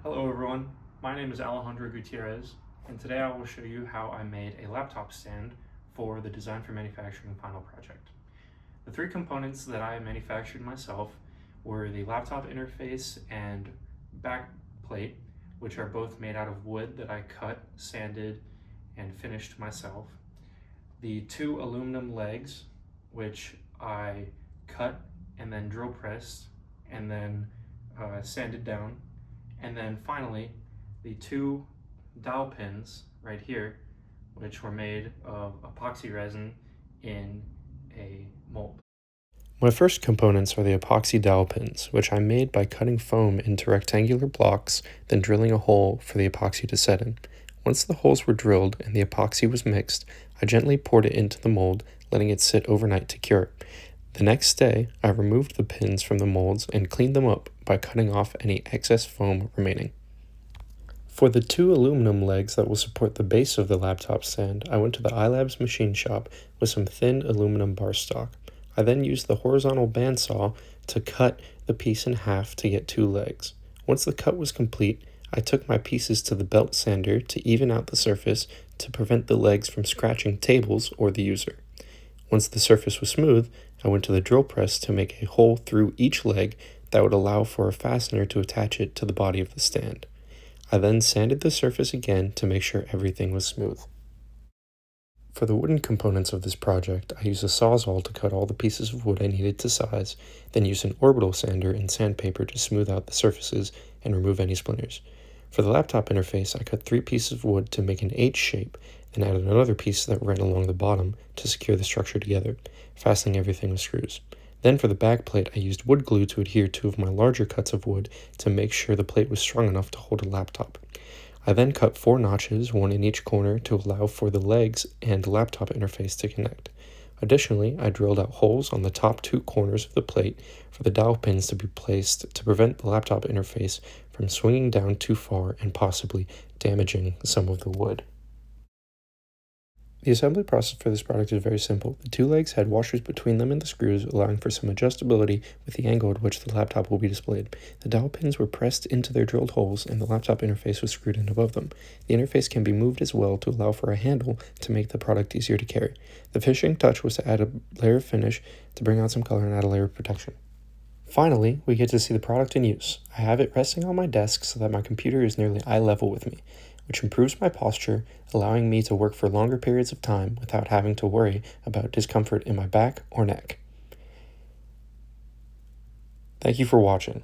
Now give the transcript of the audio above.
Hello everyone, my name is Alejandro Gutierrez, and today I will show you how I made a laptop stand for the Design for Manufacturing final project. The three components that I manufactured myself were the laptop interface and back plate, which are both made out of wood that I cut, sanded, and finished myself. The two aluminum legs, which I cut and then drill pressed and then sanded down. And then finally, the two dowel pins right here, which were made of epoxy resin in a mold. My first components are the epoxy dowel pins, which I made by cutting foam into rectangular blocks, then drilling a hole for the epoxy to set in. Once the holes were drilled and the epoxy was mixed, I gently poured it into the mold, letting it sit overnight to cure. The next day, I removed the pins from the molds and cleaned them up by cutting off any excess foam remaining. For the two aluminum legs that will support the base of the laptop stand, I went to the iLabs machine shop with some thin aluminum bar stock. I then used the horizontal bandsaw to cut the piece in half to get two legs. Once the cut was complete, I took my pieces to the belt sander to even out the surface to prevent the legs from scratching tables or the user. Once the surface was smooth, I went to the drill press to make a hole through each leg that would allow for a fastener to attach it to the body of the stand. I then sanded the surface again to make sure everything was smooth. For the wooden components of this project, I used a sawzall to cut all the pieces of wood I needed to size, then used an orbital sander and sandpaper to smooth out the surfaces and remove any splinters. For the laptop interface, I cut 3 pieces of wood to make an H shape, and added another piece that ran along the bottom to secure the structure together, fastening everything with screws. Then for the back plate, I used wood glue to adhere 2 of my larger cuts of wood to make sure the plate was strong enough to hold a laptop. I then cut 4 notches, 1 in each corner, to allow for the legs and laptop interface to connect. Additionally, I drilled out holes on the top 2 corners of the plate for the dowel pins to be placed to prevent the laptop interface from swinging down too far and possibly damaging some of the wood. The assembly process for this product is very simple. The 2 legs had washers between them and the screws, allowing for some adjustability with the angle at which the laptop will be displayed. The dowel pins were pressed into their drilled holes, and the laptop interface was screwed in above them. The interface can be moved as well to allow for a handle to make the product easier to carry. The finishing touch was to add a layer of finish to bring out some color and add a layer of protection. Finally, we get to see the product in use. I have it resting on my desk so that my computer is nearly eye level with me, which improves my posture, allowing me to work for longer periods of time without having to worry about discomfort in my back or neck. Thank you for watching.